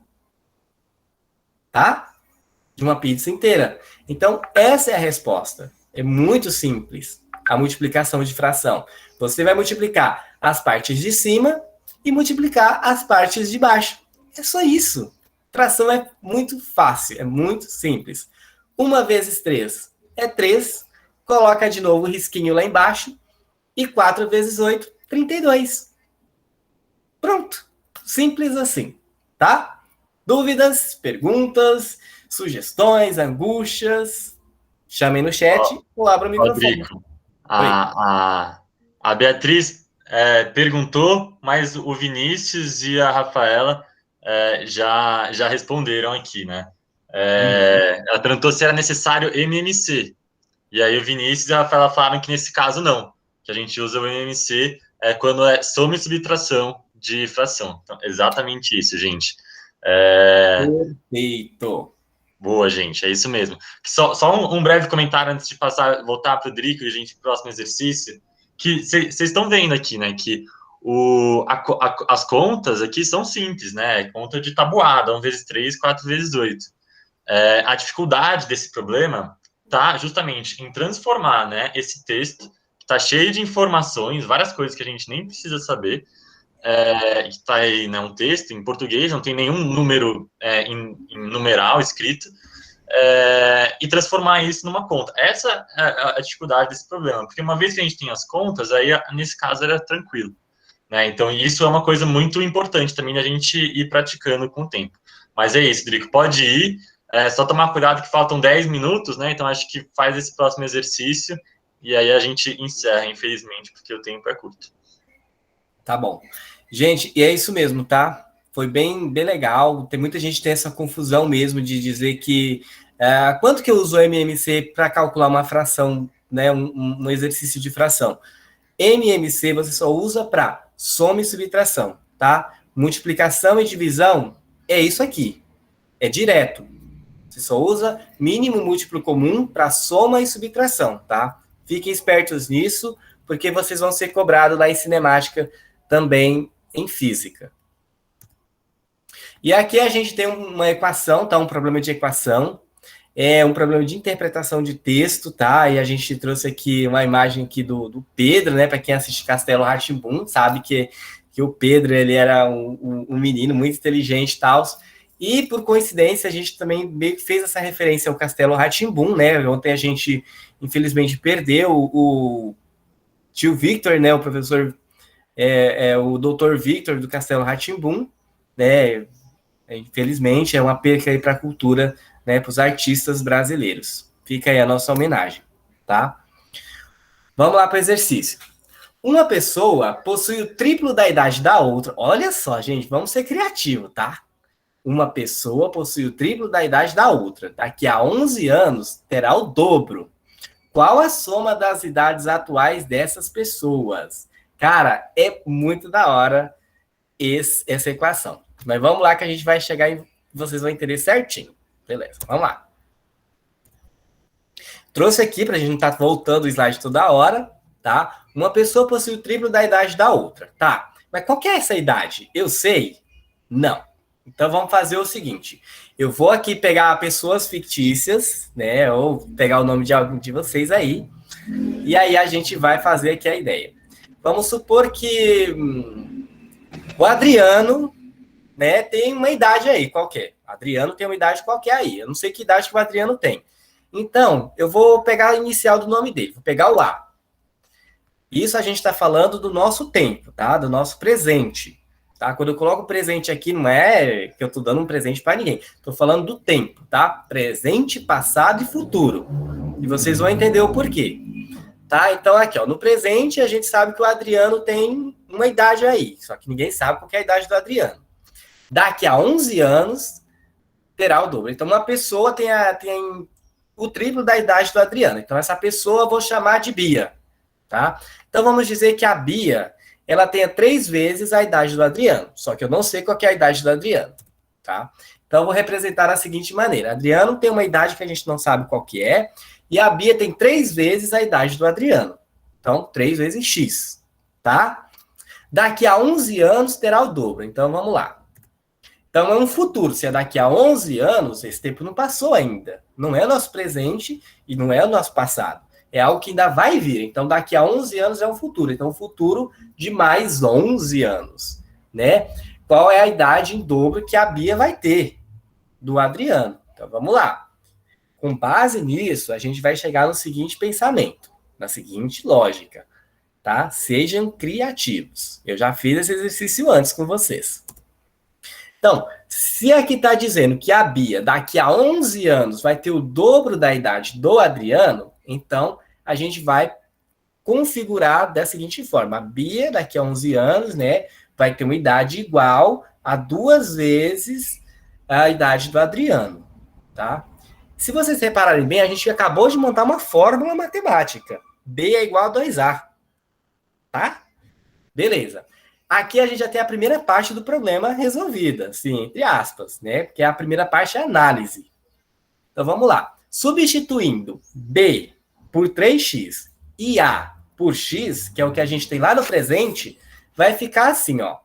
Tá? De uma pizza inteira. Então, essa é a resposta. É muito simples a multiplicação de fração. Você vai multiplicar as partes de cima e multiplicar as partes de baixo. É só isso. Fração é muito fácil, é muito simples. 1 vezes 3 é 3. Coloca de novo o risquinho lá embaixo. E 4 vezes 8, 32. Pronto. Simples assim, tá? Dúvidas, perguntas, sugestões, angústias? Chamem no chat ou abra o microfone. Rodrigo, a Beatriz perguntou, mas o Vinícius e a Rafaela já responderam aqui, né? Ela perguntou se era necessário MMC. E aí o Vinícius e a Rafaela falaram que nesse caso não, que a gente usa o MMC quando é soma e subtração de fração. Então, exatamente isso, gente. Perfeito. Boa, gente, é isso mesmo. Só um breve comentário antes de voltar para o Drico e a gente próximo exercício, que vocês estão vendo aqui, né, que as contas aqui são simples, né, conta de tabuada, 1 vezes 3, 4 vezes 8. A dificuldade desse problema está justamente em transformar, né, esse texto, que está cheio de informações, várias coisas que a gente nem precisa saber, que está aí, né, um texto em português, não tem nenhum número em numeral escrito, e transformar isso numa conta. Essa é a dificuldade desse problema, porque uma vez que a gente tem as contas, aí nesse caso era tranquilo, né? Então isso é uma coisa muito importante também a gente ir praticando com o tempo. Mas é isso, Drico, pode ir, só tomar cuidado que faltam 10 minutos, né? Então acho que faz esse próximo exercício e aí a gente encerra, infelizmente, porque o tempo é curto. Tá bom. Gente, e é isso mesmo, tá? Foi bem legal. Tem muita gente que tem essa confusão mesmo de dizer que quanto que eu uso o MMC para calcular uma fração, né? Um exercício de fração. MMC você só usa para soma e subtração, tá? Multiplicação e divisão é isso aqui. É direto. Você só usa mínimo múltiplo comum para soma e subtração, tá? Fiquem espertos nisso, porque vocês vão ser cobrados lá em cinemática também em física. E aqui a gente tem uma equação, tá? Um problema de equação. É um problema de interpretação de texto, tá? E a gente trouxe aqui uma imagem aqui do Pedro, né? Para quem assiste Castelo Rá-Tim-Bum, sabe que o Pedro, ele era um menino muito inteligente e tal. E, por coincidência, a gente também meio que fez essa referência ao Castelo Rá-Tim-Bum, né? Ontem a gente, infelizmente, perdeu o tio Victor, né? O professor, o doutor Victor do Castelo Rá-Tim-Bum, né? Infelizmente, é uma perca aí para a cultura, né? Para os artistas brasileiros. Fica aí a nossa homenagem, tá? Vamos lá para o exercício. Uma pessoa possui o triplo da idade da outra. Olha só, gente, vamos ser criativos, tá? Uma pessoa possui o triplo da idade da outra. Daqui a 11 anos, terá o dobro. Qual a soma das idades atuais dessas pessoas? Cara, é muito da hora essa equação. Mas vamos lá que a gente vai chegar e vocês vão entender certinho. Beleza, vamos lá. Trouxe aqui, para a gente não estar voltando o slide toda hora, tá? Uma pessoa possui o triplo da idade da outra, tá? Mas qual que é essa idade? Eu sei? Não. Então vamos fazer o seguinte. Eu vou aqui pegar pessoas fictícias, né? Ou pegar o nome de algum de vocês aí. E aí a gente vai fazer aqui a ideia. Vamos supor que o Adriano, né, tem uma idade aí qualquer. Adriano tem uma idade qualquer aí. Eu não sei que idade que o Adriano tem. Então, eu vou pegar a inicial do nome dele. Vou pegar o A. Isso a gente está falando do nosso tempo, tá? Do nosso presente. Tá? Quando eu coloco presente aqui, não é que eu estou dando um presente para ninguém. Estou falando do tempo, tá? Presente, passado e futuro. E vocês vão entender o porquê. Tá? Então, aqui, ó, no presente, a gente sabe que o Adriano tem uma idade aí. Só que ninguém sabe qual que é a idade do Adriano. Daqui a 11 anos, terá o dobro. Então, uma pessoa tem o triplo da idade do Adriano. Então, essa pessoa eu vou chamar de Bia. Tá? Então, vamos dizer que a Bia, ela tenha 3 vezes a idade do Adriano. Só que eu não sei qual que é a idade do Adriano. Tá? Então, eu vou representar da seguinte maneira. Adriano tem uma idade que a gente não sabe qual que é. E a Bia tem 3 vezes a idade do Adriano. Então, 3 vezes X. Tá? Daqui a 11 anos, terá o dobro. Então, vamos lá. Então, é um futuro. Se é daqui a 11 anos, esse tempo não passou ainda. Não é o nosso presente e não é o nosso passado. É algo que ainda vai vir. Então, daqui a 11 anos é um futuro. Então, um futuro de mais 11 anos. Né? Qual é a idade em dobro que a Bia vai ter do Adriano? Então, vamos lá. Com base nisso, a gente vai chegar no seguinte pensamento, na seguinte lógica. Tá? Sejam criativos. Eu já fiz esse exercício antes com vocês. Então, se aqui está dizendo que a Bia, daqui a 11 anos, vai ter o dobro da idade do Adriano, então a gente vai configurar da seguinte forma. A Bia, daqui a 11 anos, né, vai ter uma idade igual a 2 vezes a idade do Adriano. Tá? Se vocês repararem bem, a gente acabou de montar uma fórmula matemática. B é igual a 2A. Tá? Beleza. Aqui a gente já tem a primeira parte do problema resolvida, assim, entre aspas, né? Porque a primeira parte é a análise. Então, vamos lá. Substituindo B por 3x e A por x, que é o que a gente tem lá no presente, vai ficar assim, ó.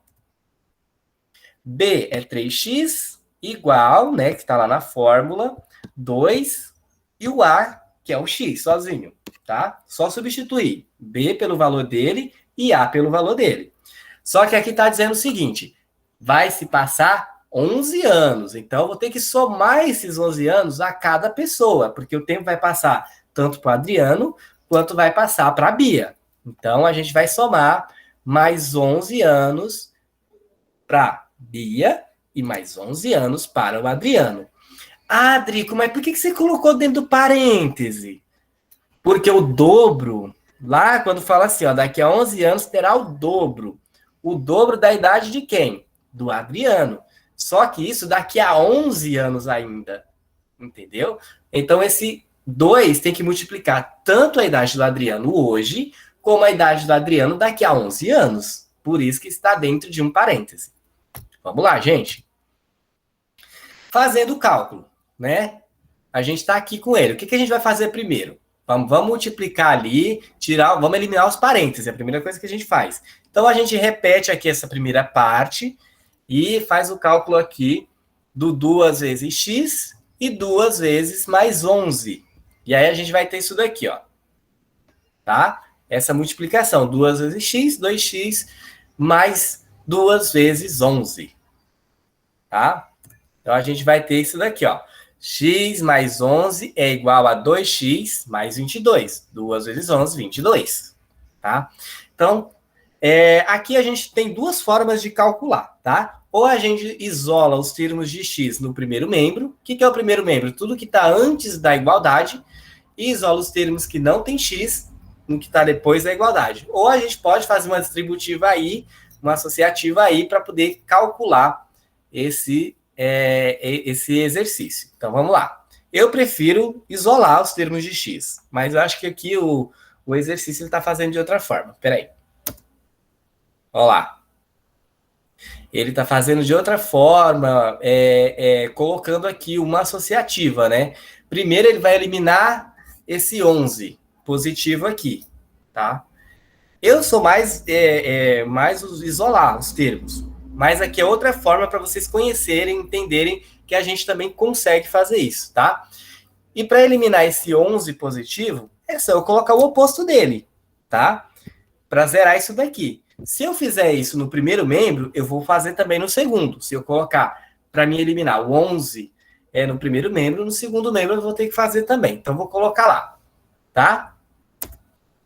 B é 3x igual, né, que está lá na fórmula, 2, e o A, que é o x, sozinho, tá? Só substituir B pelo valor dele e A pelo valor dele. Só que aqui está dizendo o seguinte, vai se passar 11 anos, então eu vou ter que somar esses 11 anos a cada pessoa, porque o tempo vai passar tanto para o Adriano, quanto vai passar para a Bia. Então, a gente vai somar mais 11 anos para Bia e mais 11 anos para o Adriano. Ah, Drico, mas por que você colocou dentro do parêntese? Porque o dobro, lá quando fala assim, ó, daqui a 11 anos terá o dobro. O dobro da idade de quem? Do Adriano. Só que isso daqui a 11 anos ainda. Entendeu? Então, esse 2 tem que multiplicar tanto a idade do Adriano hoje, como a idade do Adriano daqui a 11 anos. Por isso que está dentro de um parêntese. Vamos lá, gente. Fazendo o cálculo, né? A gente está aqui com ele. O que a gente vai fazer primeiro? Vamos multiplicar ali, vamos eliminar os parênteses. É a primeira coisa que a gente faz. Então, a gente repete aqui essa primeira parte e faz o cálculo aqui do 2 vezes x e 2 vezes mais 11. E aí, a gente vai ter isso daqui, ó. Tá? Essa multiplicação. 2 vezes x, 2x, mais 2 vezes 11. Tá? Então, a gente vai ter isso daqui, ó. X mais 11 é igual a 2x mais 22. 2 vezes 11, 22. Tá? Então, aqui a gente tem duas formas de calcular, tá? Ou a gente isola os termos de x no primeiro membro. O que é o primeiro membro? Tudo que está antes da igualdade. E isola os termos que não tem x no que está depois da igualdade. Ou a gente pode fazer uma distributiva aí, uma associativa aí, para poder calcular esse exercício. Então, vamos lá. Eu prefiro isolar os termos de x, mas eu acho que aqui o exercício está fazendo de outra forma. Espera aí. Olha lá. Ele está fazendo de outra forma, colocando aqui uma associativa, né? Primeiro ele vai eliminar esse 11 positivo aqui, tá? Eu sou mais isolar os termos, Mas aqui é outra forma para vocês conhecerem, entenderem que a gente também consegue fazer isso, tá? E para eliminar esse 11 positivo, é só eu colocar o oposto dele, tá? Para zerar isso daqui. Se eu fizer isso no primeiro membro, eu vou fazer também no segundo. Se eu colocar para me eliminar o 11 no primeiro membro, no segundo membro eu vou ter que fazer também. Então, vou colocar lá, tá?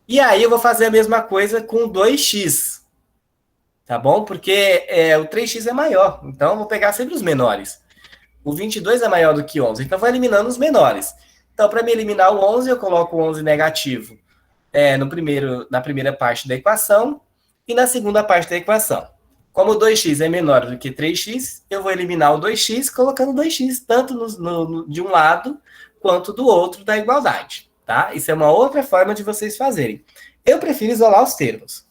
E aí, eu vou fazer a mesma coisa com 2x, tá bom? Porque o 3x é maior, então eu vou pegar sempre os menores. O 22 é maior do que 11, então eu vou eliminando os menores. Então, para me eliminar o 11, eu coloco o 11 negativo na primeira parte da equação e na segunda parte da equação. Como o 2x é menor do que 3x, eu vou eliminar o 2x colocando 2x tanto de um lado quanto do outro da igualdade, tá? Isso é uma outra forma de vocês fazerem. Eu prefiro isolar os termos,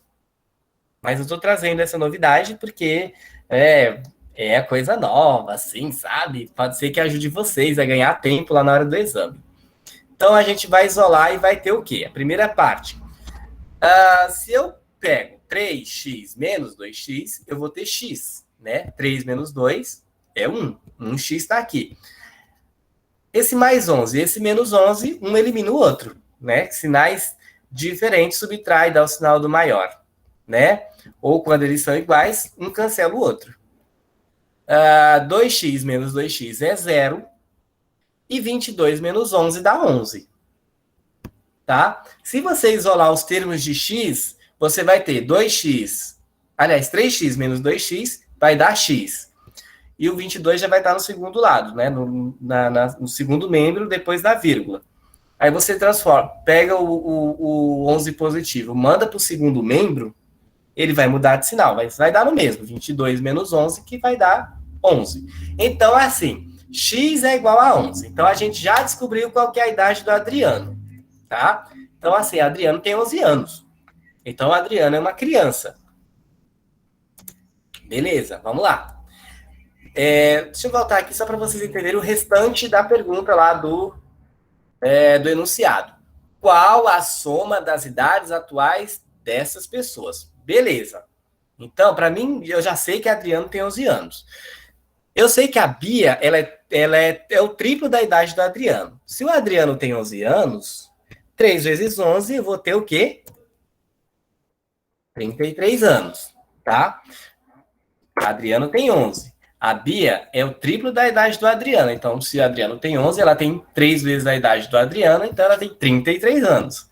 mas eu estou trazendo essa novidade porque é coisa nova, assim, sabe? Pode ser que ajude vocês a ganhar tempo lá na hora do exame. Então, a gente vai isolar e vai ter o quê? A primeira parte. Se eu pego 3x menos 2x, eu vou ter x, né? 3 menos 2 é 1. 1x está aqui. Esse mais 11 e esse menos 11, um elimina o outro, né? Sinais diferentes subtrai, dá o sinal do maior, né? Ou quando eles são iguais, um cancela o outro. 2x menos 2x é 0. E 22 menos 11 dá 11. Tá? Se você isolar os termos de x, você vai ter 2x. Aliás, 3x menos 2x vai dar x. E o 22 já vai estar no segundo lado, né? No segundo membro, depois da vírgula. Aí você transforma, pega o 11 positivo, manda para o segundo membro, ele vai mudar de sinal, vai dar no mesmo. 22 menos 11, que vai dar 11. Então, assim, x é igual a 11. Então, a gente já descobriu qual que é a idade do Adriano, tá? Então, assim, Adriano tem 11 anos. Então, o Adriano é uma criança. Beleza, vamos lá. Deixa eu voltar aqui só para vocês entenderem o restante da pergunta lá do enunciado. Qual a soma das idades atuais dessas pessoas? Beleza. Então, para mim, eu já sei que Adriano tem 11 anos. Eu sei que a Bia, ela é o triplo da idade do Adriano. Se o Adriano tem 11 anos, 3 vezes 11, eu vou ter o quê? 33 anos, tá? O Adriano tem 11. A Bia é o triplo da idade do Adriano. Então, se o Adriano tem 11, ela tem 3 vezes a idade do Adriano, então ela tem 33 anos.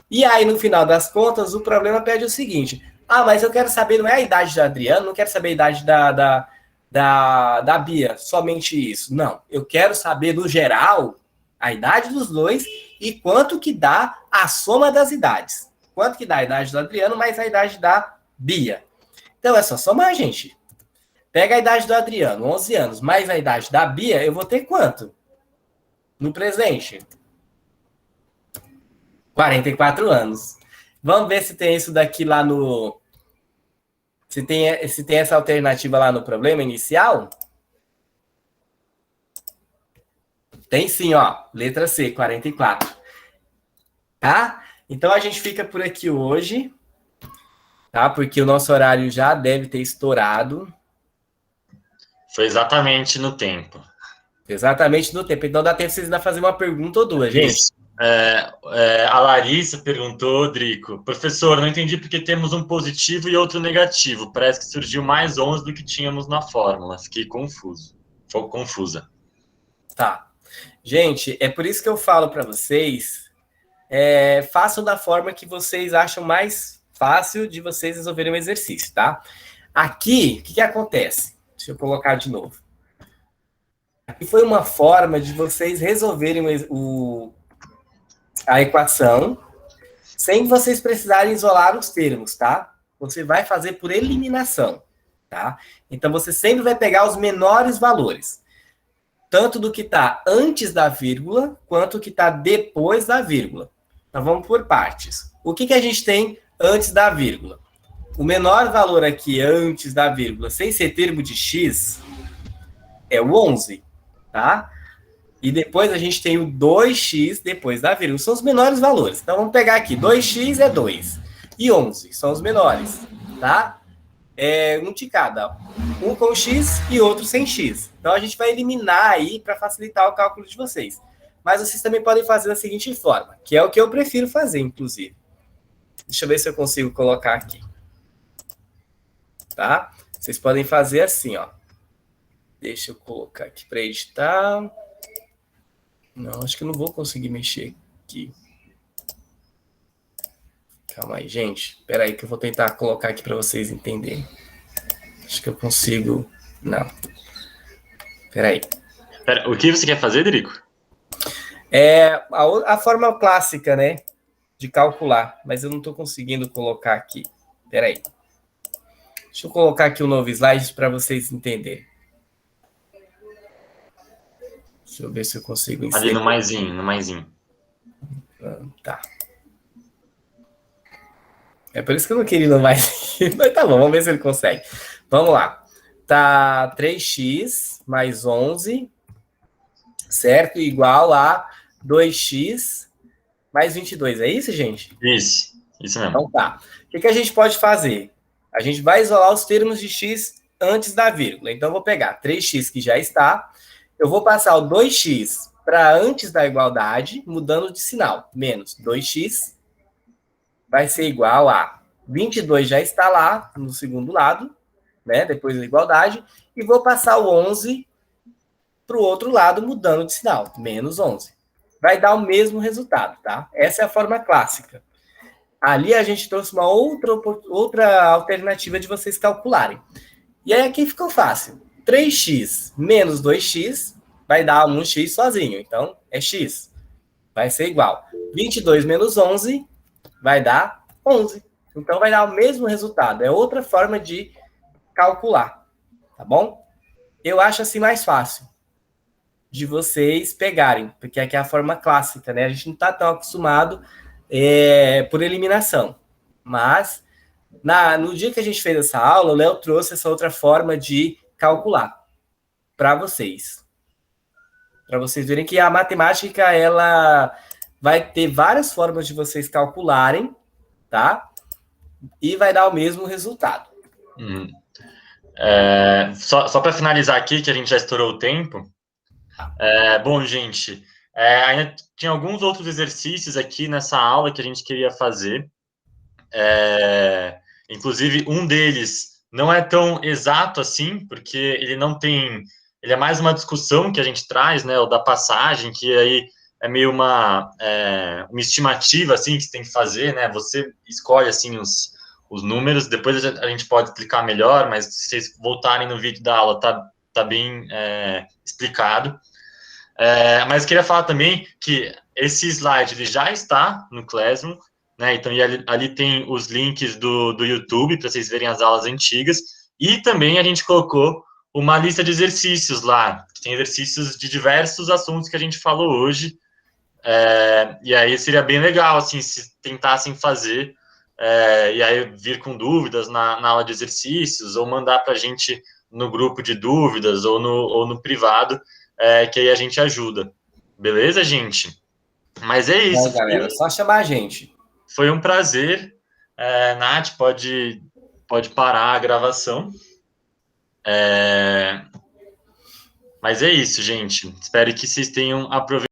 E aí, no final das contas, o problema pede o seguinte. Mas eu quero saber, não é a idade do Adriano, não quero saber a idade da Bia, somente isso. Não, eu quero saber, no geral, a idade dos dois e quanto que dá a soma das idades. Quanto que dá a idade do Adriano mais a idade da Bia. Então, é só somar, gente. Pega a idade do Adriano, 11 anos, mais a idade da Bia, eu vou ter quanto? No presente? 44 anos. Vamos ver se tem isso daqui lá no... Se tem essa alternativa lá no problema inicial? Tem sim, ó. Letra C, 44. Tá? Então, a gente fica por aqui hoje. Tá? Porque o nosso horário já deve ter estourado. Foi exatamente no tempo. Exatamente no tempo. Então, dá tempo de vocês ainda fazer uma pergunta ou duas, gente. Isso. A Larissa perguntou, Drico, professor, não entendi porque temos um positivo e outro negativo. Parece que surgiu mais 11 do que tínhamos na fórmula. Fiquei confuso. Ficou confusa. Tá. Gente, é por isso que eu falo para vocês, façam da forma que vocês acham mais fácil de vocês resolverem o exercício, tá? Aqui, o que acontece? Deixa eu colocar de novo. Aqui foi uma forma de vocês resolverem a equação sem vocês precisarem isolar os termos, tá? Você vai fazer por eliminação, tá? Então, você sempre vai pegar os menores valores. Tanto do que está antes da vírgula, quanto do que está depois da vírgula. Então, vamos por partes. O que a gente tem antes da vírgula? O menor valor aqui antes da vírgula, sem ser termo de x, é o 11, tá? E depois a gente tem o 2x depois da vírgula. São os menores valores. Então, vamos pegar aqui. 2x é 2. E 11 são os menores, tá? um de cada. Um com X e outro sem X. Então, a gente vai eliminar aí para facilitar o cálculo de vocês. Mas vocês também podem fazer da seguinte forma, que é o que eu prefiro fazer, inclusive. Deixa eu ver se eu consigo colocar aqui. Tá? Vocês podem fazer assim, ó. Deixa eu colocar aqui para editar. Não, acho que eu não vou conseguir mexer aqui. Calma aí, gente. Espera aí que eu vou tentar colocar aqui para vocês entenderem. Acho que eu consigo... Não. Espera aí. O que você quer fazer, Drico? É a forma clássica, né? De calcular. Mas eu não estou conseguindo colocar aqui. Espera aí. Deixa eu colocar aqui um novo slide para vocês entenderem. Deixa eu ver se eu consigo inserir. Ali no maisinho. Tá. É por isso que eu não queria ir no mais. Mas tá bom, vamos ver se ele consegue. Vamos lá. Tá 3x mais 11, certo? Igual a 2x mais 22. É isso, gente? Isso mesmo. Então tá. O que a gente pode fazer? A gente vai isolar os termos de x antes da vírgula. Então, eu vou pegar 3x que já está. Eu vou passar o 2x para antes da igualdade, mudando de sinal. Menos 2x vai ser igual a 22 já está lá no segundo lado, né? Depois da igualdade. E vou passar o 11 para o outro lado, mudando de sinal. Menos 11. Vai dar o mesmo resultado, tá? Essa é a forma clássica. Ali a gente trouxe uma outra alternativa de vocês calcularem. E aí aqui ficou fácil. 3x menos 2x vai dar 1x sozinho. Então, é x. Vai ser igual. 22 menos 11 vai dar 11. Então, vai dar o mesmo resultado. É outra forma de calcular. Tá bom? Eu acho assim mais fácil de vocês pegarem, porque aqui é a forma clássica, né? A gente não está tão acostumado por eliminação. Mas, no dia que a gente fez essa aula, o Léo trouxe essa outra forma de calcular para vocês. Para vocês verem que a matemática, ela vai ter várias formas de vocês calcularem, tá? E vai dar o mesmo resultado. Só para finalizar aqui, que a gente já estourou o tempo. Bom, gente, ainda tinha alguns outros exercícios aqui nessa aula que a gente queria fazer. Inclusive, um deles não é tão exato assim, porque ele não tem... Ele é mais uma discussão que a gente traz, né, o da passagem, que aí é meio uma estimativa, assim, que você tem que fazer, né? Você escolhe, assim, os números, depois a gente pode explicar melhor, mas se vocês voltarem no vídeo da aula, tá bem explicado. Mas queria falar também que esse slide ele já está no Classroom, né? Então, ali tem os links do YouTube para vocês verem as aulas antigas. E também a gente colocou uma lista de exercícios lá. Tem exercícios de diversos assuntos que a gente falou hoje. E aí seria bem legal, assim, se tentassem fazer, e aí vir com dúvidas na aula de exercícios, ou mandar para a gente no grupo de dúvidas, ou no privado, que aí a gente ajuda. Beleza, gente? Mas é isso. Galera, só chamar a gente. Foi um prazer. Nath, pode parar a gravação. Mas é isso, gente. Espero que vocês tenham aproveitado.